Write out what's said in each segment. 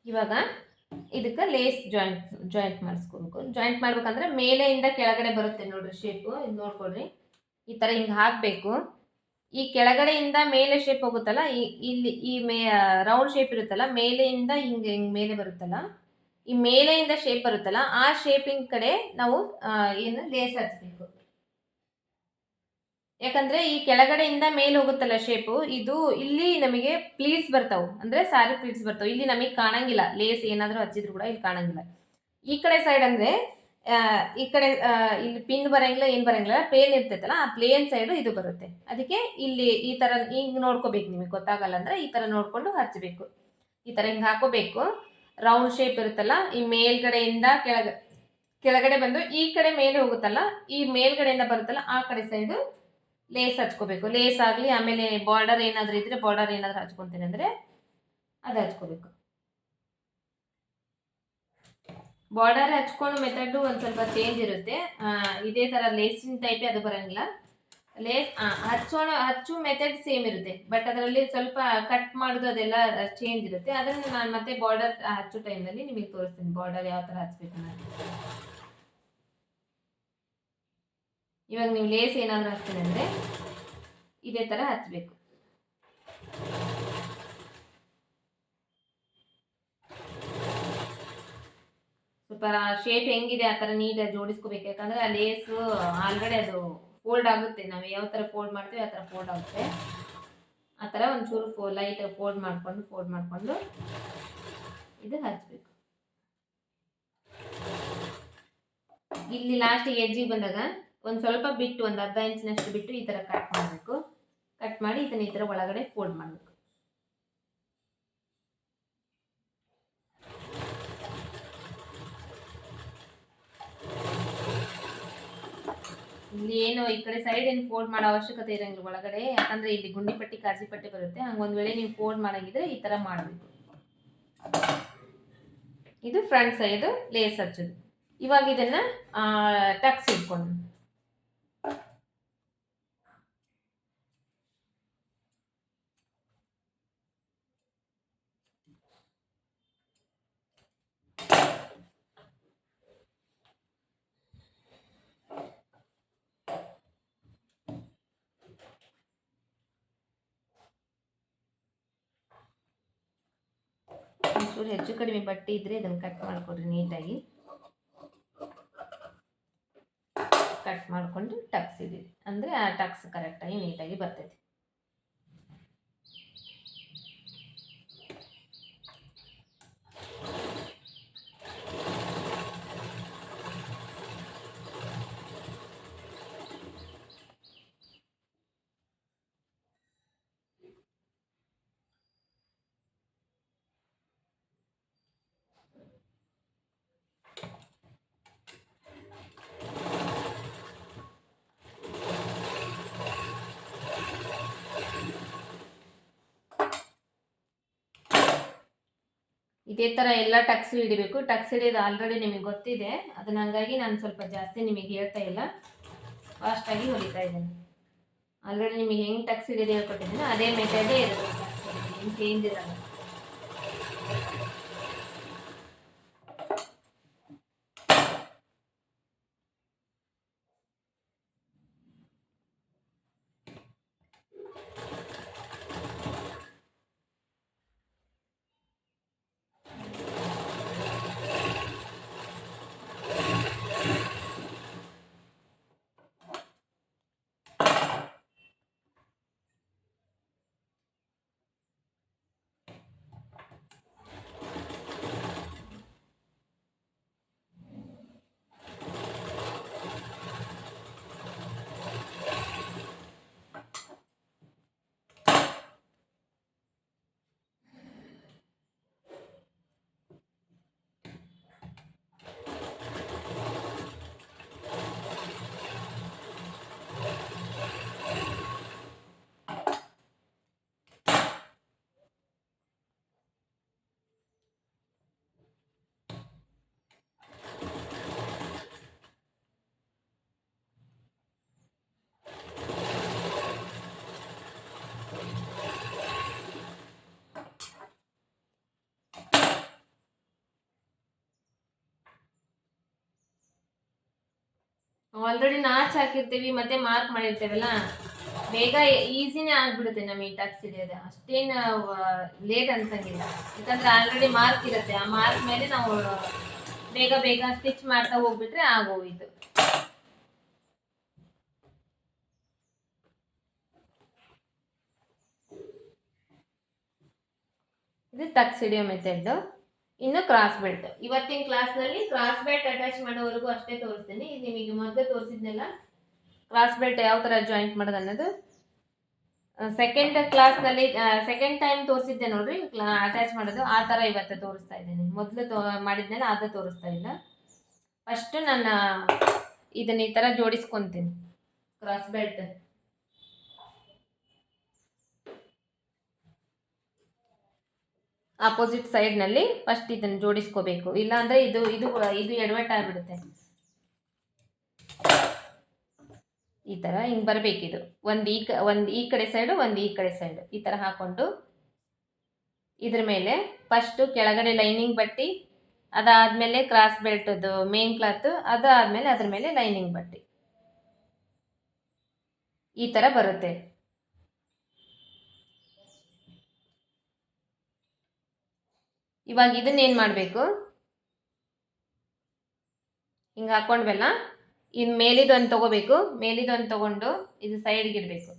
ಇವಾಗ ಇದಕ್ಕೆ lace joint ಮಾಡಿಸ್ಕೋಬೇಕು. Joint ಮಾಡ್ಬೇಕಂದ್ರೆ ಮೇಲೆಯಿಂದ ಕೆಳಗಡೆ ಬರುತ್ತೆ ನೋಡ್ರಿ ಶೇಪು. ಇದು ನೋಡ್ಕೊಡ್ರಿ, ಈ ಥರ ಹಿಂಗೆ ಹಾಕಬೇಕು. ಈ ಕೆಳಗಡೆಯಿಂದ ಮೇಲೆ ಶೇಪ್ ಹೋಗುತ್ತಲ್ಲ, ಇಲ್ಲಿ ಈ ರೌಂಡ್ ಶೇಪ್ ಇರುತ್ತಲ್ಲ, ಮೇಲೆಯಿಂದ ಹಿಂಗೆ ಮೇಲೆ ಬರುತ್ತಲ್ಲ, ಈ ಮೇಲೆಯಿಂದ ಶೇಪ್ ಬರುತ್ತಲ್ಲ, ಆ ಶೇಪಿಂಗ್ ಕಡೆ ನಾವು ಏನು ಲೇಸ್ ಹಚ್ಬೇಕು. ಯಾಕಂದ್ರೆ ಈ ಕೆಳಗಡೆಯಿಂದ ಮೇಲೆ ಹೋಗುತ್ತಲ್ಲ ಶೇಪು, ಇದು ಇಲ್ಲಿ ನಮಗೆ ಪ್ಲೀಟ್ಸ್ ಬರ್ತಾವೆ, ಅಂದ್ರೆ ಸಾರಿ ಪ್ಲೀಟ್ಸ್ ಬರ್ತಾವೆ. ಇಲ್ಲಿ ನಮಗೆ ಕಾಣಂಗಿಲ್ಲ, ಲೇಸ್ ಏನಾದರೂ ಹಚ್ಚಿದ್ರು ಕೂಡ ಇಲ್ಲಿ ಕಾಣಂಗಿಲ್ಲ. ಈ ಕಡೆ ಸೈಡ್ ಅಂದ್ರೆ ಈ ಕಡೆ ಇಲ್ಲಿ ಪಿನ್ ಬರಂಗಿಲ್ಲ, ಏನ್ ಬರಂಗಿಲ್ಲ, ಪ್ಲೇನ್ ಇರ್ತೈತಲ್ಲ, ಆ ಪ್ಲೇನ್ ಸೈಡ್ ಇದು ಬರುತ್ತೆ. ಅದಕ್ಕೆ ಇಲ್ಲಿ ಈ ತರ ಹಿಂಗ್ ನೋಡ್ಕೋಬೇಕು. ನಿಮಗೆ ಗೊತ್ತಾಗಲ್ಲ ಅಂದ್ರೆ ಈ ತರ ನೋಡ್ಕೊಂಡು ಹಚ್ಚಬೇಕು. ಈ ತರ ಹಿಂಗ್ ಹಾಕೋಬೇಕು. ರೌಂಡ್ ಶೇಪ್ ಇರುತ್ತಲ್ಲ, ಈ ಮೇಲ್ಗಡೆಯಿಂದ ಕೆಳಗಡೆ ಬಂದು ಈ ಕಡೆ ಮೇಲೆ ಹೋಗುತ್ತಲ್ಲ, ಈ ಮೇಲ್ಗಡೆಯಿಂದ ಬರುತ್ತಲ್ಲ, ಆ ಕಡೆ ಸೈಡ್ ಲೇಸ್ ಹಚ್ಕೋಬೇಕು. ಲೇಸ್ ಆಗಲಿ, ಆಮೇಲೆ ಬಾರ್ಡರ್ ಏನಾದರೂ ಇದ್ರೆ ಬಾರ್ಡರ್ ಏನಾದರೂ ಹಚ್ಕೊತೀನಿ ಅಂದ್ರೆ ಅದು ಹಚ್ಕೋಬೇಕು. ಬಾರ್ಡರ್ ಹಚ್ಕೊಂಡು ಮೆಥಡ್ ಒಂದು ಸ್ವಲ್ಪ ಚೇಂಜ್ ಇರುತ್ತೆ. ಇದೇ ಥರ ಲೇಸಿನ ಟೈಪೇ ಅದು ಬರೋಂಗಿಲ್ಲ. ಲೇಸ್ ಹಚ್ಚು ಮೆಥಡ್ ಸೇಮ್ ಇರುತ್ತೆ, ಬಟ್ ಅದರಲ್ಲಿ ಸ್ವಲ್ಪ ಕಟ್ ಮಾಡೋದು ಅದೆಲ್ಲ ಚೇಂಜ್ ಇರುತ್ತೆ. ಅದನ್ನು ನಾನು ಮತ್ತೆ ಬಾರ್ಡರ್ ಹಚ್ಚೋ ಟೈಮಲ್ಲಿ ನಿಮಗೆ ತೋರಿಸ್ತೀನಿ, ಬಾರ್ಡರ್ ಯಾವ ಥರ ಹಚ್ಬೇಕು ಅನ್ನೋದು. ಇವಾಗ ನೀವು ಲೇಸ್ ಏನಾದರೂ ಹಚ್ತೀನಿ ಅಂದರೆ ಇದೇ ಥರ ಹಚ್ಚಬೇಕು. ಸ್ವಲ್ಪ ಶೇಪ್ ಹೆಂಗಿದೆ ಆ ಥರ ನೀಟಾಗಿ ಜೋಡಿಸ್ಕೋಬೇಕು. ಯಾಕಂದರೆ ಆ ಲೇಸು ಆಲ್ರೆಡಿ ಅದು ಫೋಲ್ಡ್ ಆಗುತ್ತೆ. ನಾವು ಯಾವ ಥರ ಫೋಲ್ಡ್ ಮಾಡ್ತೀವಿ ಆ ಥರ ಫೋಲ್ಡ್ ಆಗುತ್ತೆ. ಆ ಥರ ಒಂಚೂರು ಲೈಟಾಗಿ ಫೋಲ್ಡ್ ಮಾಡಿಕೊಂಡು ಇದು ಹಚ್ಚಬೇಕು. ಇಲ್ಲಿ ಲಾಸ್ಟಿಗೆ ಎಡ್ಜಿಗೆ ಬಂದಾಗ ಒಂದು ಸ್ವಲ್ಪ ಬಿಟ್ಟು, ಒಂದು ಅರ್ಧ ಇಂಚಿನಷ್ಟು ಬಿಟ್ಟು ಈ ಥರ ಕಟ್ ಮಾಡಬೇಕು. ಕಟ್ ಮಾಡಿ ಇದನ್ನು ಈ ಥರ ಒಳಗಡೆ ಫೋಲ್ಡ್ ಮಾಡಬೇಕು. ಇಲ್ಲಿ ಏನು ಈ ಕಡೆ ಸೈಡ್ ಏನು ಫೋಲ್ಡ್ ಮಾಡೋ ಅವಶ್ಯಕತೆ ಇರಂಗಿಲ್ಲ ಒಳಗಡೆ, ಯಾಕಂದ್ರೆ ಇಲ್ಲಿ ಗುಂಡಿ ಪಟ್ಟಿ ಕಾಜಿ ಪಟ್ಟಿ ಬರುತ್ತೆ. ಹಂಗೊಂದು ವೇಳೆ ನೀವು ಫೋಲ್ಡ್ ಮಾಡಂಗಿದ್ರೆ ಈ ಥರ ಮಾಡಬೇಕು. ಇದು ಫ್ರಂಟ್ ಸೈಡ್ ಲೇಸ್ ಹಚ್ಚೋದು. ಇವಾಗ ಇದನ್ನ ಟಕ್ಸ್ ಇಟ್ಕೊಂಡು ಒಂಚೂರು ಹೆಚ್ಚು ಕಡಿಮೆ ಬಟ್ಟೆ ಇದ್ರೆ ಇದನ್ನು ಕಟ್ ಮಾಡಿಕೊಡ್ರಿ. ನೀಟಾಗಿ ಕಟ್ ಮಾಡಿಕೊಂಡು ಟಕ್ಸ್ ಇಡಿ ಅಂದರೆ ಆ ಟಕ್ಸ್ ಕರೆಕ್ಟಾಗಿ ನೀಟಾಗಿ ಬರ್ತೈತಿ. ಇದೇ ಥರ ಎಲ್ಲ ಟಕ್ಸ್ ಹಿಡಿಬೇಕು. ಟಕ್ಸ್ ಹಿಡಿಯೋದು ಆಲ್ರೆಡಿ ನಿಮಗೆ ಗೊತ್ತಿದೆ, ಅದನ್ನ ಹಂಗಾಗಿ ನಾನು ಸ್ವಲ್ಪ ಜಾಸ್ತಿ ನಿಮಗೆ ಹೇಳ್ತಾ ಇಲ್ಲ, ಫಾಸ್ಟಾಗಿ ಹೊಲಿತಾ ಇದ್ದೇನೆ. ಆಲ್ರೆಡಿ ನಿಮಗೆ ಹೆಂಗೆ ಟಕ್ಸ್ ಹಿಡಿಯೋದು ಹೇಳ್ಕೊಟ್ಟಿದ್ದೀನಿ ಅದೇ ಮೆಥಡೇ ಇರುತ್ತೆ, ಏನು ಚೇಂಜ್ ಇರಲ್ಲ. ಆಲ್ರೆಡಿ ನಾಚ್ ಹಾಕಿರ್ತೀವಿ ಮತ್ತೆ ಮಾರ್ಕ್ ಮಾಡಿರ್ತೇವಲ್ಲ, ಬೇಗ ಈಸಿನೇ ಆಗ್ಬಿಡುತ್ತೆ ನಮಗೆ ಟಕ್ಸ್ ಹಿಡಿಯೋದು. ಅಷ್ಟೇನು ಲೇಟ್ ಅನ್ಸಂಗಿಲ್ಲ, ಯಾಕಂದ್ರೆ ಆಲ್ರೆಡಿ ಮಾರ್ಕ್ ಇರುತ್ತೆ. ಆ ಮಾರ್ಕ್ ಮೇಲೆ ನಾವು ಬೇಗ ಬೇಗ ಸ್ಟಿಚ್ ಮಾಡ್ತಾ ಹೋಗ್ಬಿಟ್ರೆ ಆಗೋಯ್ತು. ಇದು ಟಕ್ಸ್ ಹಿಡಿಯೋ ಮೆಥಡ್. ಇನ್ನು ಕ್ರಾಸ್ ಬೆಲ್ಟ್, ಇವತ್ತಿನ ಕ್ಲಾಸ್ನಲ್ಲಿ ಕ್ರಾಸ್ ಬೆಲ್ಟ್ ಅಟ್ಯಾಚ್ ಮಾಡೋವರೆಗೂ ಅಷ್ಟೇ ತೋರಿಸ್ತೀನಿ. ಇದು ನಿಮಗೆ ಮೊದಲು ತೋರಿಸಿದ್ನೆಲ್ಲ ಕ್ರಾಸ್ ಬೆಲ್ಟ್ ಯಾವ ಥರ ಜಾಯಿಂಟ್ ಮಾಡೋದು ಅನ್ನೋದು ಸೆಕೆಂಡ್ ಕ್ಲಾಸ್ನಲ್ಲಿ ಸೆಕೆಂಡ್ ಟೈಮ್ ತೋರಿಸಿದ್ದೆ ನೋಡ್ರಿ, ಅಟ್ಯಾಚ್ ಮಾಡೋದು ಆ ಥರ ಇವತ್ತು ತೋರಿಸ್ತಾ ಇದ್ದೀನಿ. ಮೊದಲು ಮಾಡಿದ್ನೆಲ್ಲ ಅದು ತೋರಿಸ್ತಾ ಇಲ್ಲ. ಫಸ್ಟ್ ನಾನು ಇದನ್ನ ಈ ಥರ ಜೋಡಿಸ್ಕೊತೀನಿ ಕ್ರಾಸ್ ಬೆಲ್ಟ್. ಆಪೋಸಿಟ್ ಸೈಡ್ನಲ್ಲಿ ಫಸ್ಟ್ ಇದನ್ನು ಜೋಡಿಸ್ಕೋಬೇಕು, ಇಲ್ಲಾಂದರೆ ಇದು ಇದು ಇದು ಎಡವಟ್ಟು ಆಗಿಬಿಡುತ್ತೆ. ಈ ಥರ ಹಿಂಗೆ ಬರಬೇಕಿದು, ಒಂದು ಈ ಕಡೆ ಸೈಡು ಒಂದು ಈ ಕಡೆ ಸೈಡು ಈ ಥರ ಹಾಕ್ಕೊಂಡು ಇದ್ರ ಮೇಲೆ ಫಸ್ಟು ಕೆಳಗಡೆ ಲೈನಿಂಗ್ ಬಟ್ಟೆ, ಅದಾದಮೇಲೆ ಕ್ರಾಸ್ ಬೆಲ್ಟದು ಮೇನ್ ಕ್ಲಾತ್, ಅದಾದಮೇಲೆ ಅದ್ರ ಮೇಲೆ ಲೈನಿಂಗ್ ಬಟ್ಟೆ ಈ ಥರ ಬರುತ್ತೆ. ಇವಾಗ ಇದನ್ನೇನು ಮಾಡಬೇಕು, ಹಿಂಗೆ ಹಾಕ್ಕೊಂಡ್ವಲ್ಲ, ಇನ್ನು ಮೇಲಿದೊಂದು ತೊಗೋಬೇಕು. ಮೇಲಿದೊಂದು ತೊಗೊಂಡು ಇದು ಸೈಡ್ಗೆ ಇಡಬೇಕು.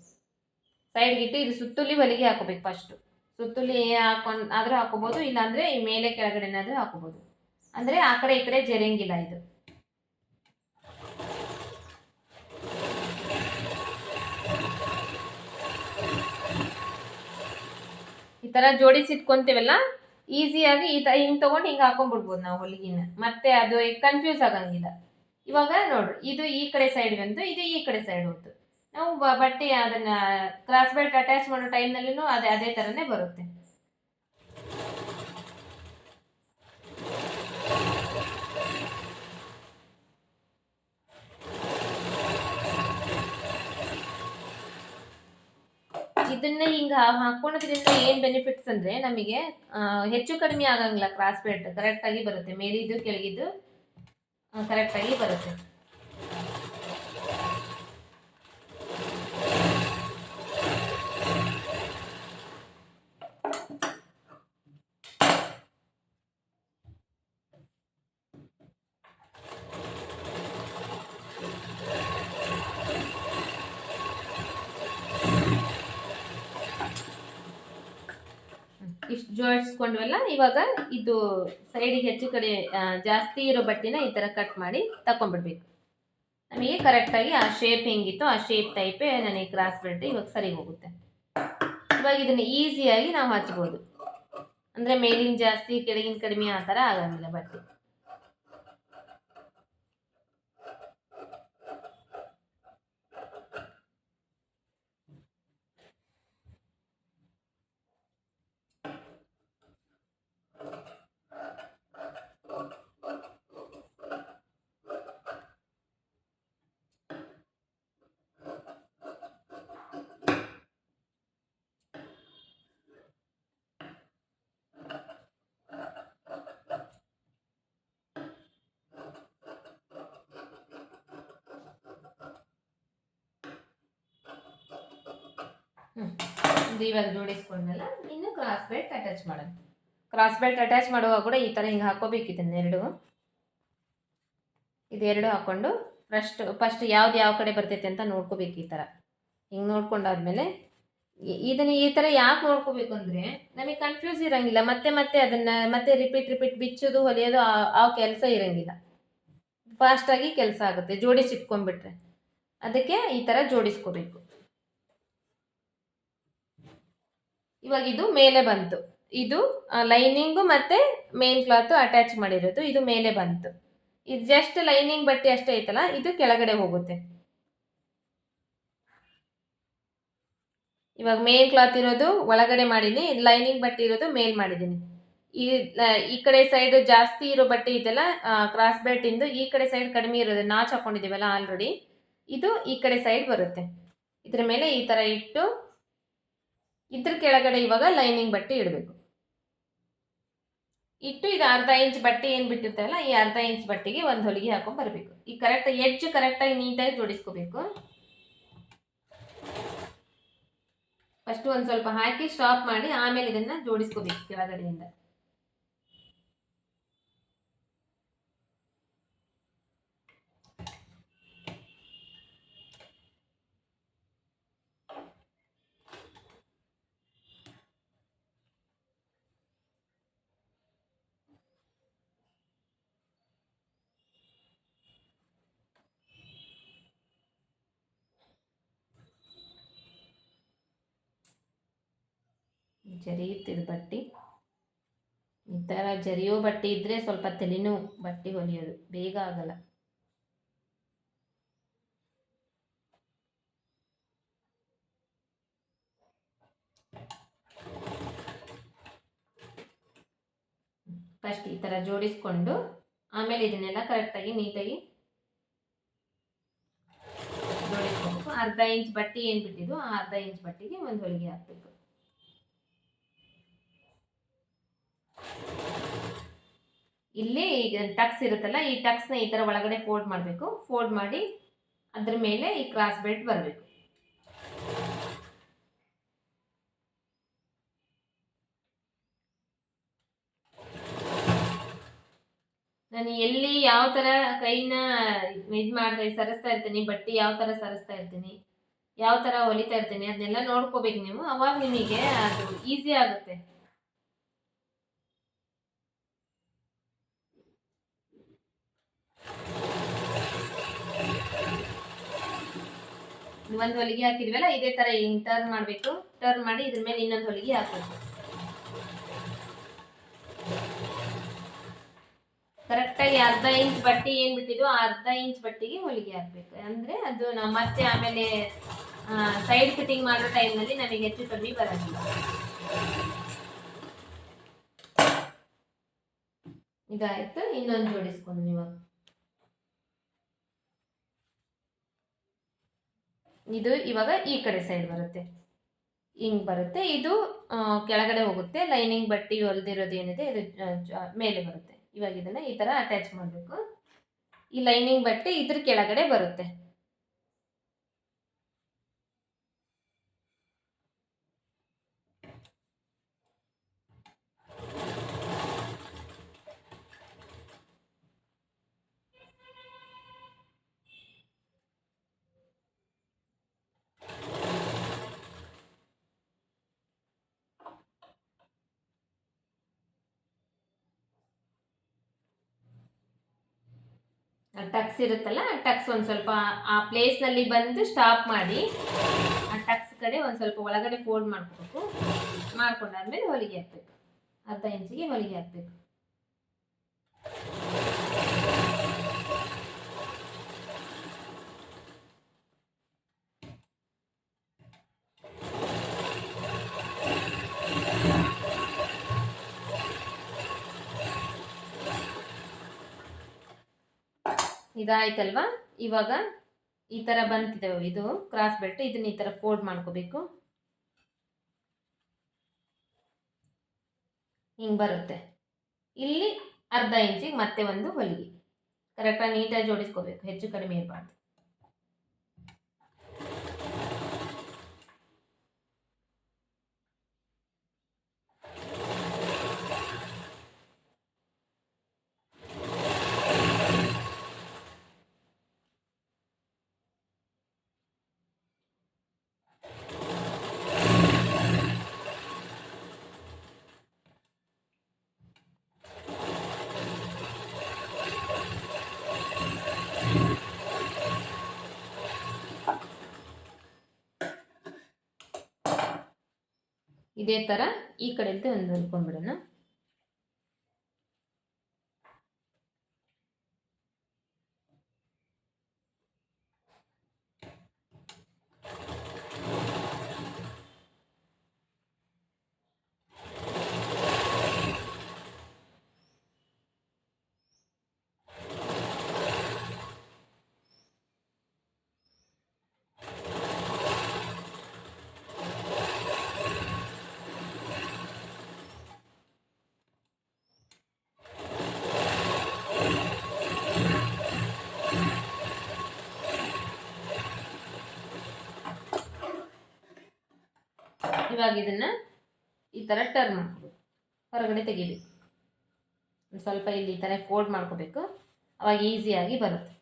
ಸೈಡ್ಗಿಟ್ಟು ಇದು ಸುತ್ತುಲಿ ಹೊಲಿಗೆ ಹಾಕೋಬೇಕು. ಫಸ್ಟು ಸುತ್ತುಲಿ ಹಾಕೊಂಡು ಆದರೂ ಹಾಕೋಬೋದು, ಇಲ್ಲಾಂದರೆ ಈ ಮೇಲೆ ಕೆಳಗಡೆನಾದರೂ ಹಾಕೋಬೋದು. ಅಂದರೆ ಆ ಕಡೆ ಈ ಕಡೆ ಜರಿಯಂಗಿಲ್ಲ. ಇದು ಈ ಥರ ಜೋಡಿಸಿ ಇಟ್ಕೊಂತೀವಲ್ಲ, ಈಸಿಯಾಗಿ ಹಿಂಗೆ ತೊಗೊಂಡು ಹಿಂಗೆ ಹಾಕೊಂಡ್ಬಿಡ್ಬೋದು ನಾವು ಹೊಲಿಗೆನ. ಮತ್ತೆ ಅದು ಕನ್ಫ್ಯೂಸ್ ಆಗಂಗಿಲ್ಲ. ಇವಾಗ ನೋಡ್ರಿ, ಇದು ಈ ಕಡೆ ಸೈಡ್ ಬಂತು, ಇದು ಈ ಕಡೆ ಸೈಡ್ ಹೋಯ್ತು. ನಾವು ಬಟ್ಟೆ ಅದನ್ನು ಕ್ರಾಸ್ ಬೆಲ್ಟ್ ಅಟ್ಯಾಚ್ ಮಾಡೋ ಟೈಮ್ನಲ್ಲೂ ಅದೇ ಥರನೇ ಬರುತ್ತೆ. ಇದನ್ನ ಹಿಂಗೆ ಹಾಕೊಳ್ಳೋದ್ರಿಂದ ಏನು ಬೆನಿಫಿಟ್ಸ್ ಅಂದರೆ, ನಮಗೆ ಹೆಚ್ಚು ಕಡಿಮೆ ಆಗಂಗಿಲ್ಲ. ಕ್ರಾಸ್ ಬೆಲ್ಟ್ ಕರೆಕ್ಟಾಗಿ ಬರುತ್ತೆ, ಮೇಲಿದ್ದು ಕೆಳಗಿದ್ದು ಕರೆಕ್ಟಾಗಿ ಬರುತ್ತೆ. ಇಷ್ಟು ಜೋಡಿಸ್ಕೊಂಡ್ವಲ್ಲ, ಇವಾಗ ಇದು ಸೈಡಿಗೆ ಹೆಚ್ಚು ಕಡೆ ಜಾಸ್ತಿ ಇರೋ ಬಟ್ಟೆನ ಈ ಥರ ಕಟ್ ಮಾಡಿ ತಗೊಂಡ್ಬಿಡ್ಬೇಕು. ನಮಗೆ ಕರೆಕ್ಟಾಗಿ ಆ ಶೇಪ್ ಹೆಂಗಿತ್ತು ಆ ಶೇಪ್ ಟೈಪೇ ನನಗೆ ಕ್ರಾಸ್ ಬೆಲ್ಟ್ ಇವಾಗ ಸರಿ ಹೋಗುತ್ತೆ. ಇವಾಗ ಇದನ್ನು ಈಸಿಯಾಗಿ ನಾವು ಹಚ್ಬೋದು, ಅಂದರೆ ಮೇಲಿನ ಜಾಸ್ತಿ ಕೆಳಗಿನ ಕಡಿಮೆ ಆ ಥರ ಆಗಂಗಿಲ್ಲ ಬಟ್ಟೆ. ಇವಾಗ ಜೋಡಿಸ್ಕೊಂಡಲ್ಲ, ಇನ್ನು ಕ್ರಾಸ್ ಬೆಲ್ಟ್ ಅಟ್ಯಾಚ್ ಮಾಡೋದು. ಕ್ರಾಸ್ ಬೆಲ್ಟ್ ಅಟ್ಯಾಚ್ ಮಾಡುವಾಗ ಕೂಡ ಈ ಥರ ಹಿಂಗೆ ಹಾಕೋಬೇಕಿದ್ದನ್ನೆರಡು. ಇದೆರಡು ಹಾಕ್ಕೊಂಡು ಫಸ್ಟ್ ಯಾವ್ದು ಯಾವ ಕಡೆ ಬರ್ತೈತೆ ಅಂತ ನೋಡ್ಕೋಬೇಕು. ಈ ಥರ ಹಿಂಗೆ ನೋಡ್ಕೊಂಡಾದ್ಮೇಲೆ ಇದನ್ನು ಈ ಥರ ಯಾಕೆ ನೋಡ್ಕೋಬೇಕು ಅಂದರೆ, ನಮಗೆ ಕನ್ಫ್ಯೂಸ್ ಇರೋಂಗಿಲ್ಲ. ಮತ್ತೆ ಅದನ್ನು ಮತ್ತೆ ರಿಪೀಟ್ ಬಿಚ್ಚೋದು ಹೊಲಿಯೋದು ಆ ಕೆಲಸ ಇರೋಂಗಿಲ್ಲ. ಫಾಸ್ಟಾಗಿ ಕೆಲಸ ಆಗುತ್ತೆ ಜೋಡಿಸಿಟ್ಕೊಂಡ್ಬಿಟ್ರೆ. ಅದಕ್ಕೆ ಈ ಥರ ಜೋಡಿಸ್ಕೋಬೇಕು. ಇವಾಗ ಇದು ಮೇಲೆ ಬಂತು, ಇದು ಲೈನಿಂಗು ಮತ್ತು ಮೇನ್ ಕ್ಲಾತು ಅಟ್ಯಾಚ್ ಮಾಡಿರೋದು ಇದು ಮೇಲೆ ಬಂತು. ಇದು ಜಸ್ಟ್ ಲೈನಿಂಗ್ ಬಟ್ಟೆ ಅಷ್ಟೇ ಐತಲ್ಲ, ಇದು ಕೆಳಗಡೆ ಹೋಗುತ್ತೆ. ಇವಾಗ ಮೇನ್ ಕ್ಲಾತ್ ಇರೋದು ಒಳಗಡೆ ಮಾಡಿದ್ದೀನಿ, ಲೈನಿಂಗ್ ಬಟ್ಟೆ ಇರೋದು ಮೇಲ್ ಮಾಡಿದ್ದೀನಿ. ಈ ಕಡೆ ಸೈಡ್ ಜಾಸ್ತಿ ಇರೋ ಬಟ್ಟೆ ಇದೆಲ್ಲ ಕ್ರಾಸ್ ಬೆಲ್ಟ್ ಇಂದು, ಈ ಕಡೆ ಸೈಡ್ ಕಡಿಮೆ ಇರೋದು ನಾಚ್ ಹಾಕೊಂಡಿದ್ದೀವಲ್ಲ ಆಲ್ರೆಡಿ, ಇದು ಈ ಕಡೆ ಸೈಡ್ ಬರುತ್ತೆ. ಇದ್ರ ಮೇಲೆ ಈ ಥರ ಇಟ್ಟು ಇದ್ರ ಕೆಳಗಡೆ ಇವಾಗ ಲೈನಿಂಗ್ ಬಟ್ಟೆ ಇಡಬೇಕು. ಇಟ್ಟು ಇದು ಅರ್ಧ ಇಂಚ್ ಬಟ್ಟೆ ಏನು ಬಿಟ್ಟಿರ್ತಾರಲ್ಲ ಈ ಅರ್ಧ ಇಂಚ್ ಬಟ್ಟೆಗೆ ಒಂದು ಹೊಲಿಗೆ ಹಾಕೊಂಡು ಬರಬೇಕು. ಈ ಕರೆಕ್ಟ್ ಎಡ್ಜ್ ಕರೆಕ್ಟಾಗಿ ನೀಟಾಗಿ ಜೋಡಿಸ್ಕೋಬೇಕು. ಫಸ್ಟ್ ಒಂದು ಸ್ವಲ್ಪ ಹಾಕಿ ಸ್ಟಾಪ್ ಮಾಡಿ ಆಮೇಲೆ ಇದನ್ನ ಜೋಡಿಸ್ಕೋಬೇಕು ಕೆಳಗಡೆಯಿಂದ. ಜರಿಯುತ್ತಿದ್ದು ಬಟ್ಟೆ ಈ ಥರ ಜರಿಯೋ ಬಟ್ಟೆ ಇದ್ರೆ ಸ್ವಲ್ಪ ತಲೆನೂ ಬಟ್ಟೆ ಹೊಲಿಯೋದು ಬೇಗ ಆಗಲ್ಲ. ಫಸ್ಟ್ ಈ ಥರ ಜೋಡಿಸ್ಕೊಂಡು ಆಮೇಲೆ ಇದನ್ನೆಲ್ಲ ಕರೆಕ್ಟಾಗಿ ನೀಟಾಗಿ ಜೋಡಿಸ್ಬೇಕು. ಅರ್ಧ ಇಂಚ್ ಬಟ್ಟೆ ಏನು ಬಿಟ್ಟಿದ್ದು ಆ ಅರ್ಧ ಇಂಚ್ ಬಟ್ಟೆಗೆ ಒಂದು ಹೊಲಿಗೆ ಹಾಕಬೇಕು. ಇಲ್ಲಿ ಈಗ ಟಕ್ಸ್ ಇರುತ್ತಲ್ಲ ಈ ಟಕ್ಸ್ನ ಈ ಥರ ಒಳಗಡೆ ಫೋಲ್ಡ್ ಮಾಡಬೇಕು. ಫೋಲ್ಡ್ ಮಾಡಿ ಅದ್ರ ಮೇಲೆ ಈ ಕ್ರಾಸ್ ಬೆಲ್ಟ್ ಬರಬೇಕು. ನಾನು ಎಲ್ಲಿ ಯಾವ ಥರ ಕೈನ ಸರಿಸ್ತಾ ಇರ್ತೀನಿ, ಬಟ್ಟೆ ಯಾವ ಥರ ಸರಿಸ್ತಾ ಇರ್ತೀನಿ, ಯಾವ ಥರ ಹೊಲಿತಾ ಇರ್ತೀನಿ ಅದನ್ನೆಲ್ಲ ನೋಡ್ಕೋಬೇಕು ನೀವು. ಅವಾಗ ನಿಮಗೆ ಅದು ಈಸಿ ಆಗುತ್ತೆ. ಒಂದು ಹೊಲಿಗೆ ಹಾಕಿದ್ವಲ್ಲ ಇದೇ ತರ ಹಿಂಗ್ ಟರ್ನ್ ಮಾಡಬೇಕು. ಟರ್ನ್ ಮಾಡಿ ಇದ್ರ ಮೇಲೆ ಇನ್ನೊಂದು ಹೊಲಿಗೆ ಹಾಕಬೇಕು. ಕರೆಕ್ಟಾಗಿ ಅರ್ಧ ಇಂಚ್ ಬಟ್ಟೆ ಏನು ಬಿಟ್ಟಿದ್ವು ಅರ್ಧ ಇಂಚ್ ಬಟ್ಟೆಗೆ ಹೊಲಿಗೆ ಹಾಕಬೇಕು. ಅಂದರೆ ಅದು ನಾವು ಮತ್ತೆ ಆಮೇಲೆ ಸೈಡ್ ಫಿಟ್ಟಿಂಗ್ ಮಾಡೋ ಟೈಮ್ನಲ್ಲಿ ನಮಗೆ ಹೆಚ್ಚು ಕಮ್ಮಿ ಬರೋದಿಲ್ಲ. ಇದಾಯಿತು. ಇನ್ನೊಂದು ಜೋಡಿಸ್ಕೊಂಡು ಇವಾಗ ಇದು ಇವಾಗ ಈ ಕಡೆ ಸೈಡ್ ಬರುತ್ತೆ, ಹಿಂಗೆ ಬರುತ್ತೆ. ಇದು ಕೆಳಗಡೆ ಹೋಗುತ್ತೆ. ಲೈನಿಂಗ್ ಬಟ್ಟೆ ಹೊಲ್ದಿರೋದು ಏನಿದೆ ಇದು ಮೇಲೆ ಬರುತ್ತೆ. ಇವಾಗ ಇದನ್ನ ಈ ಥರ ಅಟ್ಯಾಚ್ ಮಾಡಬೇಕು. ಈ ಲೈನಿಂಗ್ ಬಟ್ಟೆ ಇದ್ರ ಕೆಳಗಡೆ ಬರುತ್ತೆ. ಟಕ್ಸ್ ಇರುತ್ತಲ್ಲ ಆ ಟಕ್ಸ್ ಒಂದು ಸ್ವಲ್ಪ ಆ ಪ್ಲೇಸ್ನಲ್ಲಿ ಬಂದು ಸ್ಟಾಪ್ ಮಾಡಿ ಆ ಟಕ್ಸ್ ಕಡೆ ಒಂದು ಸ್ವಲ್ಪ ಒಳಗಡೆ ಫೋಲ್ಡ್ ಮಾಡ್ಕೋಬೇಕು. ಮಾಡ್ಕೊಂಡಾದ್ಮೇಲೆ ಹೊಲಿಗೆ ಹಾಕ್ಬೇಕು. ಅರ್ಧ ಇಂಚಿಗೆ ಹೊಲಿಗೆ ಹಾಕ್ಬೇಕು. ಇದಾಯ್ತಲ್ವಾ. ಇವಾಗ ಈ ಥರ ಬಂತಿದೆ ಇದು ಕ್ರಾಸ್ ಬೆಲ್ಟ್. ಇದನ್ನ ಈ ಥರ ಫೋಲ್ಡ್ ಮಾಡ್ಕೋಬೇಕು. ಹಿಂಗೆ ಬರುತ್ತೆ. ಇಲ್ಲಿ ಅರ್ಧ ಇಂಚಿಗೆ ಮತ್ತೆ ಒಂದು ಹೊಲಿಗೆ ಕರೆಕ್ಟಾಗಿ ನೀಟಾಗಿ ಜೋಡಿಸ್ಕೋಬೇಕು. ಹೆಚ್ಚು ಕಡಿಮೆ ಇರಬಾರ್ದು. ಇದೇ ಥರ ಈ ಕಡೆಯಿಂದ ಒಂದು ಹೊಲ್ಕೊಂಡ್ಬಿಡೋಣ. ಇವಾಗ ಇದನ್ನು ಈ ಥರ ಟರ್ನ್ ಮಾಡ್ಕೋಬೇಕು, ಹೊರಗಡೆ ತೆಗಿಬೇಕು. ಒಂದು ಸ್ವಲ್ಪ ಇಲ್ಲಿ ಈ ಥರ ಫೋಲ್ಡ್ ಮಾಡ್ಕೋಬೇಕು, ಅವಾಗ ಈಸಿಯಾಗಿ ಬರುತ್ತೆ.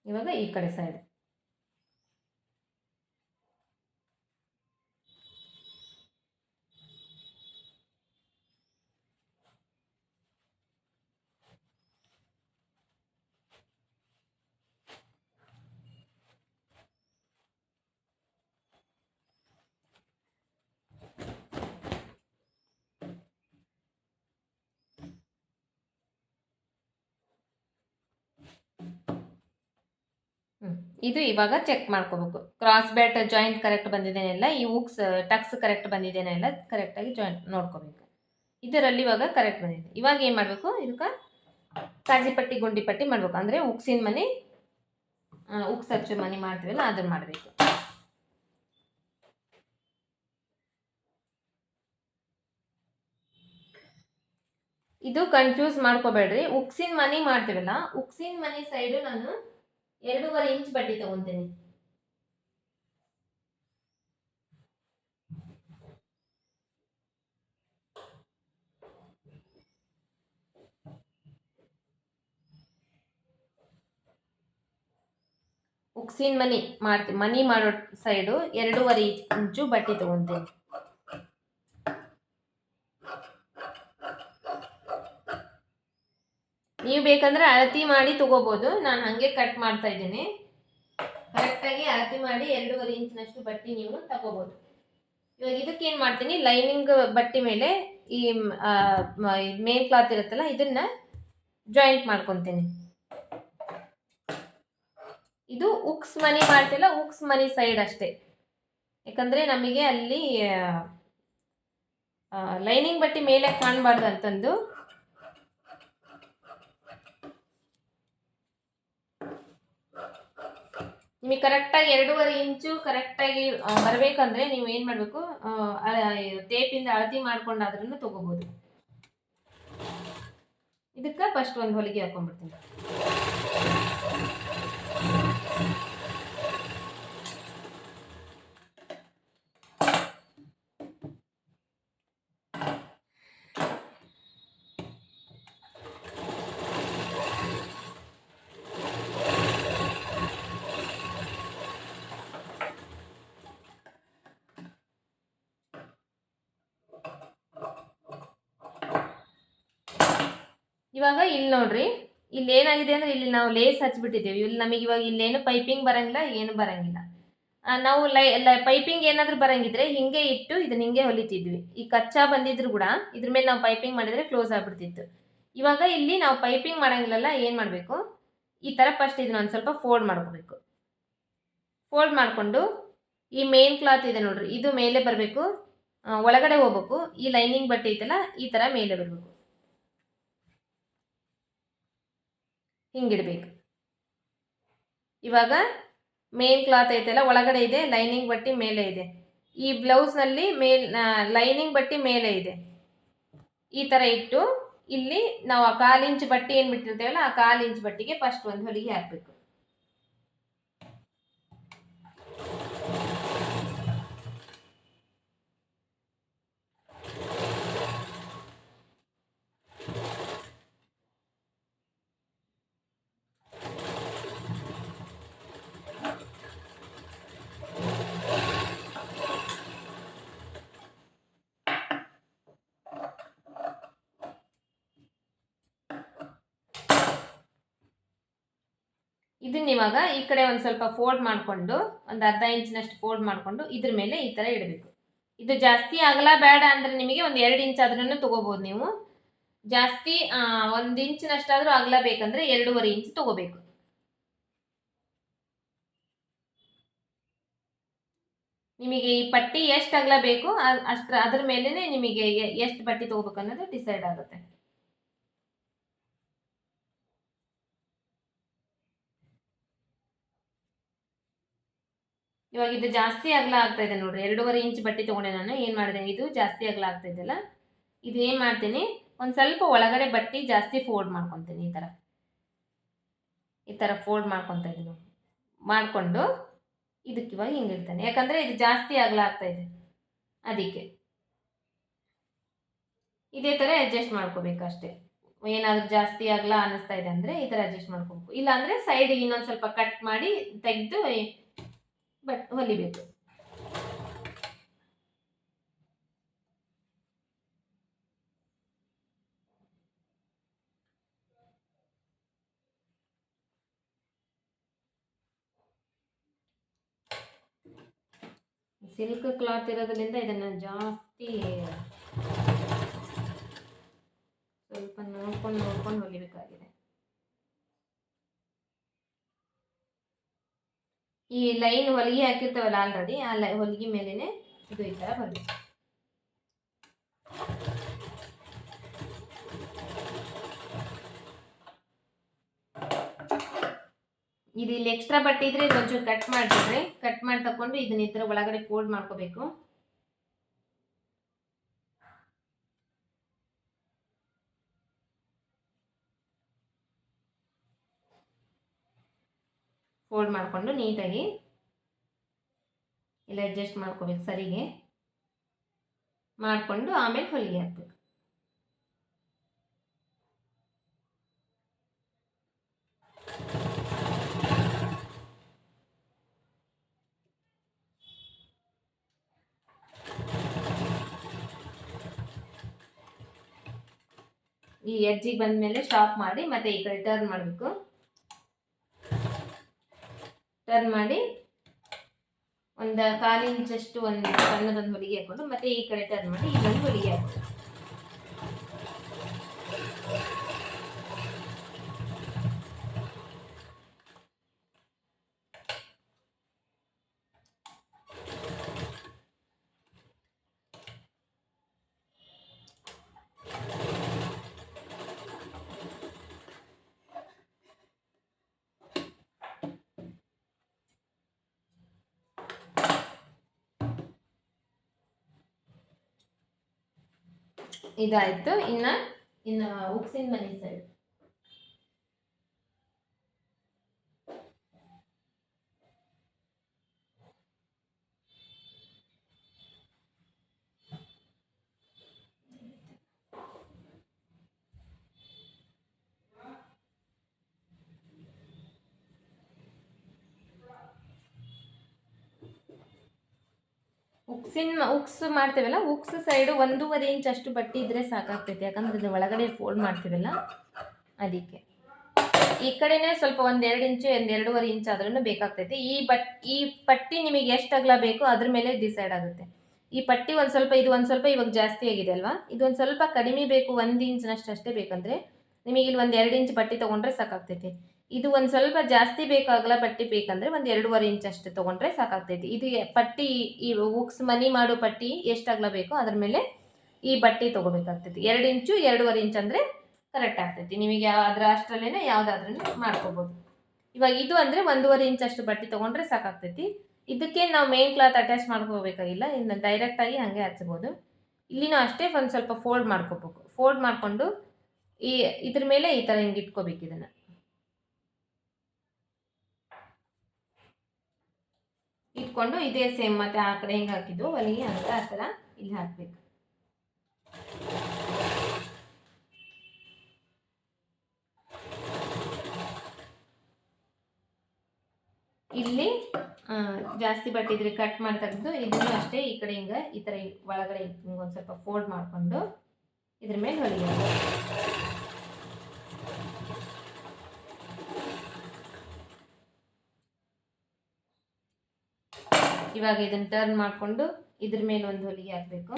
ಇವಾಗ ಈ ಕಡೆ ಸೈಡ್ ಇದು ಇವಾಗ ಚೆಕ್ ಮಾಡ್ಕೋಬೇಕು. ಕ್ರಾಸ್ ಬೆಲ್ಟ್ ಜಾಯಿಂಟ್ ಕರೆಕ್ಟ್ ಬಂದಿದ್ದೇನೆಲ್ಲ, ಈ ಉಕ್ಸ್ ಟಕ್ಸ್ ಕರೆಕ್ಟ್ ಬಂದಿದ್ದೇನೆಲ್ಲ ಕರೆಕ್ಟಾಗಿ ಜಾಯಿಂಟ್ ನೋಡ್ಕೋಬೇಕು. ಇದರಲ್ಲಿ ಇವಾಗ ಕರೆಕ್ಟ್ ಬಂದಿದೆ. ಇವಾಗ ಏನು ಮಾಡಬೇಕು, ಇದಕ್ಕೆ ಕಾಜಿ ಪಟ್ಟಿ ಗುಂಡಿ ಪಟ್ಟಿ ಮಾಡಬೇಕು. ಅಂದರೆ ಉಕ್ಸಿನ ಮನೆ, ಉಕ್ಸ್ ಹಚ್ಚೋ ಮನೆ ಮಾಡ್ತೀವಲ್ಲ ಅದನ್ನು ಮಾಡಬೇಕು. ಇದು ಕನ್ಫ್ಯೂಸ್ ಮಾಡ್ಕೋಬೇಡ್ರಿ. ಉಕ್ಸಿನ ಮನೆ ಮಾಡ್ತೀವಲ್ಲ, ಉಕ್ಸಿನ ಮನೆ ಸೈಡು ನಾನು 2.5 ಇಂಚ್ ಬಟ್ಟೆ ತಗೊಂತೀನಿ. ಉಕ್ಸಿನ ಮನಿ ಮಾಡೋ ಸೈಡು 2.5 ಇಂಚು ಬಟ್ಟೆ ತಗೊಂತೀನಿ. ನೀವು ಬೇಕಂದ್ರೆ ಅಳತಿ ಮಾಡಿ ತಗೋಬಹುದು. ನಾನು ಹಾಗೆ ಕಟ್ ಮಾಡ್ತಾ ಇದ್ದೀನಿ. ಕರೆಕ್ಟಾಗಿ ಅಳತಿ ಮಾಡಿ 2.5 ಇಂಚಿನಷ್ಟು ಬಟ್ಟೆ ನೀವು ತಗೋಬಹುದು. ಇವಾಗ ಇದಕ್ಕೆ ಏನು ಮಾಡ್ತೀನಿ, ಲೈನಿಂಗ್ ಬಟ್ಟೆ ಮೇಲೆ ಈ ಮೇನ್ ಕ್ಲಾತ್ ಇರುತ್ತಲ್ಲ ಇದನ್ನ ಜಾಯಿಂಟ್ ಮಾಡ್ಕೊತೀನಿ. ಇದು ಉಕ್ಸ್ ಮನಿ ಮಾಡ್ತಿಲ್ಲ, ಉಕ್ಸ್ ಮನಿ ಸೈಡ್ ಅಷ್ಟೇ. ಯಾಕಂದ್ರೆ ನಮಗೆ ಅಲ್ಲಿ ಲೈನಿಂಗ್ ಬಟ್ಟೆ ಮೇಲೆ ಕಾಣಬಾರ್ದು ಅಂತಂದು ನಿಮಗೆ ಕರೆಕ್ಟಾಗಿ 2.5 ಇಂಚು ಕರೆಕ್ಟಾಗಿ ಬರಬೇಕಂದ್ರೆ ನೀವು ಏನು ಮಾಡಬೇಕು, ಟೇಪಿಂದ ಅಳತಿ ಮಾಡ್ಕೊಂಡಾದ್ರೂ ತಗೋಬೋದು. ಇದಕ್ಕೆ ಫಸ್ಟ್ ಒಂದು ಹೊಲಿಗೆ ಹಾಕೊಂಡ್ಬಿಡ್ತೀನಿ. ಇವಾಗ ಇಲ್ಲಿ ನೋಡ್ರಿ, ಇಲ್ಲಿ ಏನಾಗಿದೆ ಅಂದ್ರೆ ಇಲ್ಲಿ ನಾವು ಲೇಸ್ ಹಚ್ಬಿಟ್ಟಿದ್ದೀವಿ. ಇಲ್ಲಿ ನಮಗೆ ಇವಾಗ ಇಲ್ಲೇನು ಪೈಪಿಂಗ್ ಬರಂಗಿಲ್ಲ, ಏನು ಬರಂಗಿಲ್ಲ. ನಾವು ಪೈಪಿಂಗ್ ಏನಾದರೂ ಬರಂಗಿದ್ರೆ ಹಿಂಗೆ ಇಟ್ಟು ಇದನ್ನ ಹಿಂಗೆ ಹೊಲಿತಿದ್ವಿ. ಈ ಕಚ್ಚಾ ಬಂದಿದ್ರು ಕೂಡ ಇದ್ರ ಮೇಲೆ ನಾವು ಪೈಪಿಂಗ್ ಮಾಡಿದ್ರೆ ಕ್ಲೋಸ್ ಆಗ್ಬಿಡ್ತಿತ್ತು. ಇವಾಗ ಇಲ್ಲಿ ನಾವು ಪೈಪಿಂಗ್ ಮಾಡಂಗಿಲ್ಲಲ್ಲ, ಏನು ಮಾಡಬೇಕು, ಈ ಥರ ಫಸ್ಟ್ ಇದನ್ನ ಒಂದು ಸ್ವಲ್ಪ ಫೋಲ್ಡ್ ಮಾಡ್ಕೋಬೇಕು. ಫೋಲ್ಡ್ ಮಾಡಿಕೊಂಡು ಈ ಮೇನ್ ಕ್ಲಾತ್ ಇದೆ ನೋಡ್ರಿ, ಇದು ಮೇಲೆ ಬರಬೇಕು, ಒಳಗಡೆ ಹೋಗ್ಬೇಕು. ಈ ಲೈನಿಂಗ್ ಬಟ್ಟೆ ಐತಲ್ಲ ಈ ಥರ ಮೇಲೆ ಬರಬೇಕು, ಹಿಂಗಿಡ್ಬೇಕು. ಇವಾಗ ಮೇನ್ ಕ್ಲಾತ್ ಐತಲ್ಲ ಒಳಗಡೆ ಇದೆ, ಲೈನಿಂಗ್ ಬಟ್ಟೆ ಮೇಲೆ ಇದೆ. ಈ ಬ್ಲೌಸ್ನಲ್ಲಿ ಲೈನಿಂಗ್ ಬಟ್ಟೆ ಮೇಲೆ ಇದೆ. ಈ ಥರ ಇಟ್ಟು ಇಲ್ಲಿ ನಾವು ಆ 1/4 ಇಂಚ್ ಬಟ್ಟೆ ಏನು ಬಿಟ್ಟಿರ್ತೇವಲ್ಲ ಆ 1/4 ಇಂಚ್ ಬಟ್ಟೆಗೆ ಫಸ್ಟ್ ಒಂದು ಹೊಲಿಗೆ ಹಾಕಬೇಕು. ಇದನ್ನ ಇವಾಗ ಈ ಕಡೆ ಒಂದು ಸ್ವಲ್ಪ ಫೋಲ್ಡ್ ಮಾಡಿಕೊಂಡು ಒಂದು 1/2 ಇಂಚಿನಷ್ಟು ಫೋಲ್ಡ್ ಮಾಡಿಕೊಂಡು ಇದ್ರ ಮೇಲೆ ಈ ಥರ ಇಡಬೇಕು. ಇದು ಜಾಸ್ತಿ ಅಗಲ ಬೇಡ ಅಂದರೆ ನಿಮಗೆ ಒಂದು 2 ಇಂಚ್ ಆದ್ರೂ ತೊಗೋಬೋದು ನೀವು. ಜಾಸ್ತಿ 1 ಇಂಚಿನಷ್ಟಾದರೂ ಅಗಲ ಬೇಕಂದ್ರೆ 2.5 ಇಂಚ್ ತೊಗೋಬೇಕು. ನಿಮಗೆ ಈ ಪಟ್ಟಿ ಎಷ್ಟು ಅಗಲ ಬೇಕು ಅದ್ರ ಮೇಲೇ ನಿಮಗೆ ಎಷ್ಟು ಪಟ್ಟಿ ತೊಗೋಬೇಕು ಅನ್ನೋದು ಡಿಸೈಡ್ ಆಗುತ್ತೆ. ಇವಾಗ ಇದು ಜಾಸ್ತಿ ಅಗಲ ಆಗ್ತಾ ಇದೆ ನೋಡ್ರಿ, 2.5 ಇಂಚ್ ಬಟ್ಟೆ ತೊಗೊಂಡೆ ನಾನು. ಏನು ಮಾಡಿದೆ, ಇದು ಜಾಸ್ತಿ ಅಗಲ ಆಗ್ತಾ ಇದೆಯಲ್ಲ, ಇದು ಏನು ಮಾಡ್ತೀನಿ, ಒಂದು ಸ್ವಲ್ಪ ಒಳಗಡೆ ಬಟ್ಟೆ ಜಾಸ್ತಿ ಫೋಲ್ಡ್ ಮಾಡ್ಕೊತೀನಿ. ಈ ಥರ ಫೋಲ್ಡ್ ಮಾಡ್ಕೊತಾ ಇದ್ದೀನಿ. ಮಾಡಿಕೊಂಡು ಇದಕ್ಕೆ ಇವಾಗ ಹಿಂಗಿರ್ತಾನೆ, ಯಾಕಂದರೆ ಇದು ಜಾಸ್ತಿ ಅಗಲ ಆಗ್ತಾ ಇದೆ, ಅದಕ್ಕೆ ಇದೇ ಥರ ಅಡ್ಜಸ್ಟ್ ಮಾಡ್ಕೋಬೇಕು ಅಷ್ಟೇ. ಏನಾದರೂ ಜಾಸ್ತಿ ಅಗಲ ಅನ್ನಿಸ್ತಾ ಇದೆ ಅಂದರೆ ಈ ಥರ ಅಡ್ಜಸ್ಟ್ ಮಾಡ್ಕೋಬೇಕು. ಇಲ್ಲ ಅಂದರೆ ಸೈಡಿಗೆ ಇನ್ನೊಂದು ಸ್ವಲ್ಪ ಕಟ್ ಮಾಡಿ ತೆಗೆದು ಹೊಲಿಬೇಕು. ಸಿಲ್ಕ್ ಕ್ಲಾತ್ ಇರೋದ್ರಿಂದ ಇದನ್ನು ಜಾಸ್ತಿ ಸ್ವಲ್ಪ ನೋಡ್ಕೊಂಡು ಹೊಲಿಬೇಕಾಗಿದೆ. ಈ ಲೈನ್ ಹೊಲಿಗೆ ಹಾಕಿರ್ತಾವಲ್ಲ ಆಲ್ರೆಡಿ, ಆ ಹೊಲಿಗೆ ಮೇಲೇನೆ ಇದು ಈ ಥರ ಬರಬೇಕು. ಇದು ಇಲ್ಲಿ ಎಕ್ಸ್ಟ್ರಾ ಬಟ್ಟೆ ಇದ್ರೆ ಒಂಚೂರು ಕಟ್ ಮಾಡಿಬಿಟ್ರೆ, ಕಟ್ ಮಾಡಿ ತಗೊಂಡು ಇದನ್ನ ಈ ಥರ ಒಳಗಡೆ ಫೋಲ್ಡ್ ಮಾಡ್ಕೋಬೇಕು. ಫೋಲ್ಡ್ ಮಾಡಿಕೊಂಡು ನೀಟಾಗಿ ಇಲ್ಲ ಅಡ್ಜಸ್ಟ್ ಮಾಡ್ಕೋಬೇಕು, ಸರಿಗೆ ಮಾಡಿಕೊಂಡು ಆಮೇಲೆ ಹೊಲಿಗೆ ಹಾಕಬೇಕು. ಈ ಎಡ್ಜಿಗೆ ಬಂದಮೇಲೆ ಸ್ಟಾಪ್ ಮಾಡಿ ಮತ್ತೆ ಈ ಕಡೆ ಟರ್ನ್ ಮಾಡಬೇಕು. ಟರ್ನ್ ಮಾಡಿ ಒಂದು 1/4 ಇಂಚಷ್ಟು ಒಂದು ಸಣ್ಣದೊಂದು ಹೊಲಿಗೆ ಹಾಕೊಂಡು ಮತ್ತೆ ಈ ಕಡೆ ಟರ್ನ್ ಮಾಡಿ ಇನ್ನೊಂದು ಹೊಲಿಗೆ ಹಾಕೋದು. ಇದಾಯಿತು. ಇನ್ನು ಉಕ್ಸಿನ ಮನೆ ಸೈಡ್ ಉಕ್ಸ್ ಮಾಡ್ತೀವಲ್ಲ, ಉಕ್ಸ್ ಸೈಡು 1.5 ಇಂಚ್ ಅಷ್ಟು ಬಟ್ಟೆ ಇದ್ರೆ ಸಾಕಾಗ್ತೈತಿ. ಯಾಕಂದ್ರೆ ಇದು ಒಳಗಡೆ ಫೋಲ್ಡ್ ಮಾಡ್ತೀವಲ್ಲ, ಅದಕ್ಕೆ ಈ ಕಡೆನೇ ಸ್ವಲ್ಪ 1-2 ಇಂಚು 2.5 ಇಂಚ್ ಆದ್ರೂ ಬೇಕಾಗ್ತೈತಿ. ಈ ಪಟ್ಟಿ ನಿಮಗೆ ಎಷ್ಟು ಅಗಲ ಬೇಕೋ ಅದ್ರ ಮೇಲೆ ಡಿಸೈಡ್ ಆಗುತ್ತೆ. ಈ ಪಟ್ಟಿ ಒಂದು ಸ್ವಲ್ಪ ಇವಾಗ ಜಾಸ್ತಿ ಆಗಿದೆ ಅಲ್ವಾ, ಇದು ಒಂದು ಸ್ವಲ್ಪ ಕಡಿಮೆ ಬೇಕು, 1 ಇಂಚ್ನಷ್ಟು ಅಷ್ಟೇ ಬೇಕಂದ್ರೆ ನಿಮಗೆ ಇಲ್ಲಿ 1-2 ಇಂಚ್ ಬಟ್ಟೆ ತೊಗೊಂಡ್ರೆ ಸಾಕಾಗ್ತೈತಿ. ಇದು ಒಂದು ಸ್ವಲ್ಪ ಜಾಸ್ತಿ ಬೇಕಾಗಲ್ಲ ಬಟ್ಟೆ ಬೇಕಂದ್ರೆ 1-2.5 ಇಂಚ್ ಅಷ್ಟು ತೊಗೊಂಡ್ರೆ ಸಾಕಾಗ್ತೈತಿ. ಇದು ಪಟ್ಟಿ, ಈ ಉಕ್ಸ್ ಮನಿ ಮಾಡೋ ಪಟ್ಟಿ ಎಷ್ಟು ಅಗಲ ಬೇಕೋ ಅದ್ರ ಮೇಲೆ ಈ ಬಟ್ಟೆ ತೊಗೋಬೇಕಾಗ್ತೈತಿ. 2 ಇಂಚು 2.5 ಇಂಚ್ ಅಂದರೆ ಕರೆಕ್ಟ್ ಆಗ್ತೈತಿ. ನಿಮಗೆ ಅದರ ಅಷ್ಟರಲ್ಲೇ ಯಾವುದಾದ್ರೂ ಮಾಡ್ಕೋಬೋದು. ಇವಾಗ ಇದು ಅಂದರೆ 1.5 ಇಂಚ್ ಅಷ್ಟು ಬಟ್ಟೆ ತೊಗೊಂಡ್ರೆ ಸಾಕಾಗ್ತೈತಿ. ಇದಕ್ಕೆ ನಾವು ಮೇನ್ ಕ್ಲಾತ್ ಅಟ್ಯಾಚ್ ಮಾಡ್ಕೋಬೇಕಾಗಿಲ್ಲ, ಇನ್ನು ಡೈರೆಕ್ಟಾಗಿ ಹಾಗೆ ಹಚ್ಬೋದು. ಇಲ್ಲಿನೂ ಅಷ್ಟೇ ಒಂದು ಸ್ವಲ್ಪ ಫೋಲ್ಡ್ ಮಾಡ್ಕೋಬೇಕು. ಫೋಲ್ಡ್ ಮಾಡಿಕೊಂಡು ಇದ್ರ ಮೇಲೆ ಈ ಥರ ಹಿಂಗೆ ಇಟ್ಕೋಬೇಕು. ಇದನ್ನು ಇಟ್ಕೊಂಡು ಇದೇ ಸೇಮ್ ಮತ್ತೆ ಆ ಕಡೆ ಹೆಂಗೆ ಹಾಕಿದ್ದು ಹೊಲಿಗೆ ಹಂಗೆ ಆ ಥರ ಇಲ್ಲಿ ಹಾಕಬೇಕು. ಇಲ್ಲಿ ಜಾಸ್ತಿ ಬಟ್ಟೆ ಇದ್ರೆ ಕಟ್ ಮಾಡಿ ತೆಗೆದು ಇದನ್ನು ಅಷ್ಟೇ ಈ ಕಡೆ ಹಿಂಗೆ ಈ ಥರ ಒಳಗಡೆ ಹಿಂಗೆ ಒಂದು ಸ್ವಲ್ಪ ಫೋಲ್ಡ್ ಮಾಡಿಕೊಂಡು ಇದ್ರ ಮೇಲೆ ಹೊಲಿಗೆ. ಇವಾಗ ಇದನ್ನು ಟರ್ನ್ ಮಾಡಿಕೊಂಡು ಇದ್ರ ಮೇಲೆ ಒಂದು ಹೊಲಿಗೆ ಹಾಕಬೇಕು.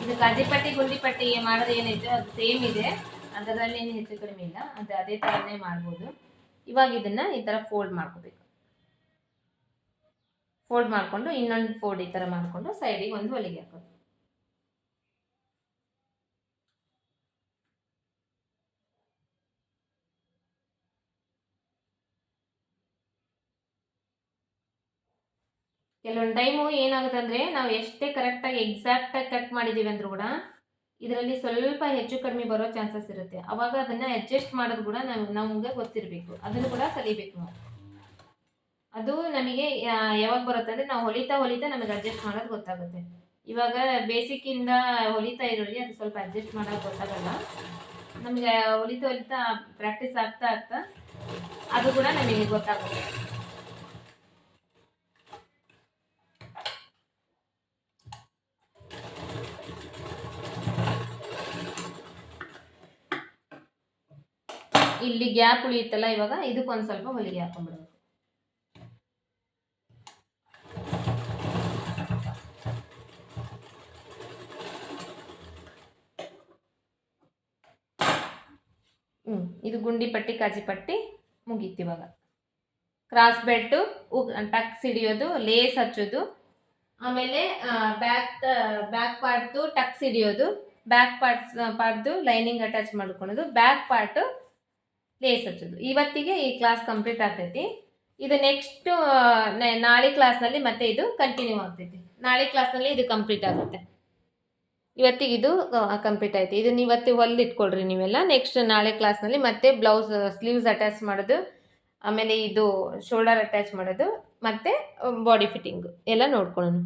ಇದು ಕಾಜಿಪಟ್ಟಿ ಗುಂಡಿಪಟ್ಟಿ ಮಾಡೋದು ಏನೈತೆ ಅದು ಸೇಮ್ ಇದೆ, ಅದರಲ್ಲಿ ಏನು ಹೆಚ್ಚು ಕಡಿಮೆ ಇಲ್ಲ, ಅದೇ ಥರನೇ ಮಾಡ್ಬೋದು. ಇವಾಗ ಇದನ್ನು ಈ ಥರ ಫೋಲ್ಡ್ ಮಾಡ್ಕೋಬೇಕು. ಫೋಲ್ಡ್ ಮಾಡಿಕೊಂಡು ಇನ್ನೊಂದು ಫೋಲ್ಡ್ ಈ ಥರ ಮಾಡಿಕೊಂಡು ಸೈಡಿಗೆ ಒಂದು ಹೊಲಿಗೆ ಹಾಕೋದು. ಕೆಲವೊಂದು ಟೈಮು ಏನಾಗುತ್ತೆ ಅಂದರೆ ನಾವು ಎಷ್ಟೇ ಕರೆಕ್ಟಾಗಿ ಎಕ್ಸಾಕ್ಟಾಗಿ ಕಟ್ ಮಾಡಿದ್ದೀವಿ ಅಂದರೂ ಕೂಡ ಇದರಲ್ಲಿ ಸ್ವಲ್ಪ ಹೆಚ್ಚು ಕಡಿಮೆ ಬರೋ ಚಾನ್ಸಸ್ ಇರುತ್ತೆ. ಅವಾಗ ಅದನ್ನು ಅಡ್ಜಸ್ಟ್ ಮಾಡೋದು ಕೂಡ ನಮಗೆ ಗೊತ್ತಿರಬೇಕು, ಅದನ್ನು ಕೂಡ ಕಲಿಬೇಕು ನಾವು. ಅದು ನಮಗೆ ಯಾವಾಗ ಬರುತ್ತೆ ಅಂದರೆ ನಾವು ಹೊಲಿತಾ ನಮಗೆ ಅಡ್ಜಸ್ಟ್ ಮಾಡೋದು ಗೊತ್ತಾಗುತ್ತೆ. ಇವಾಗ ಬೇಸಿಕ್ಕಿಂದ ಹೊಲಿತಾ ಇರೋರಿಗೆ ಅದು ಸ್ವಲ್ಪ ಅಡ್ಜಸ್ಟ್ ಮಾಡೋದು ಗೊತ್ತಾಗಲ್ಲ. ನಮಗೆ ಹೊಲಿತಾ ಪ್ರಾಕ್ಟೀಸ್ ಆಗ್ತಾ ಅದು ಕೂಡ ನಮಗೆ ಗೊತ್ತಾಗುತ್ತೆ. ಇಲ್ಲಿ ಗ್ಯಾಪ್ ಉಳಿಯುತ್ತಲ್ಲ, ಇವಾಗ ಇದಕ್ಕೊಂದು ಸ್ವಲ್ಪ ಹೊಲಿಗೆ ಹಾಕೊಂಡ್ಬಿಡೋದು. ಇದು ಗುಂಡಿ ಪಟ್ಟಿ ಕಾಜಿ ಪಟ್ಟಿ ಮುಗೀತು. ಇವಾಗ ಕ್ರಾಸ್ ಬೆಲ್ಟು, ಟಕ್ಸ್ ಹಿಡಿಯೋದು, ಲೇಸ್ ಹಚ್ಚೋದು, ಆಮೇಲೆ ಬ್ಯಾಕ್ ಪಾರ್ಟ್ದು ಟಕ್ಸ್ ಹಿಡಿಯೋದು, ಬ್ಯಾಕ್ ಪಾರ್ಟ್ದು ಲೈನಿಂಗ್ ಅಟ್ಯಾಚ್ ಮಾಡ್ಕೊಳೋದು, ಬ್ಯಾಕ್ ಪಾರ್ಟು ಲೇಸ್ ಹಚ್ಚೋದು. ಇವತ್ತಿಗೆ ಈ ಕ್ಲಾಸ್ ಕಂಪ್ಲೀಟ್ ಆಗ್ತೈತಿ. ಇದು ನೆಕ್ಸ್ಟ್ ನಾಳೆ ಕ್ಲಾಸ್ನಲ್ಲಿ ಮತ್ತೆ ಇದು ಕಂಟಿನ್ಯೂ ಆಗ್ತೈತಿ. ನಾಳೆ ಕ್ಲಾಸ್ನಲ್ಲಿ ಇದು ಕಂಪ್ಲೀಟ್ ಆಗುತ್ತೆ. ಇವತ್ತಿಗೆ ಇದು ಕಂಪ್ಲೀಟ್ ಆಯ್ತು. ಇದನ್ನ ಇವತ್ತು ಹೊಲಿದಿಟ್ಕೊಳ್ರಿ ನೀವೆಲ್ಲ. ನೆಕ್ಸ್ಟ್ ನಾಳೆ ಕ್ಲಾಸ್ನಲ್ಲಿ ಮತ್ತೆ ಬ್ಲೌಸ್ ಸ್ಲೀವ್ಸ್ ಅಟ್ಯಾಚ್ ಮಾಡೋದು, ಆಮೇಲೆ ಇದು ಶೋಲ್ಡರ್ ಅಟ್ಯಾಚ್ ಮಾಡೋದು, ಮತ್ತು ಬಾಡಿ ಫಿಟ್ಟಿಂಗು ಎಲ್ಲ ನೋಡ್ಕೊಳ್ಳೋಣ.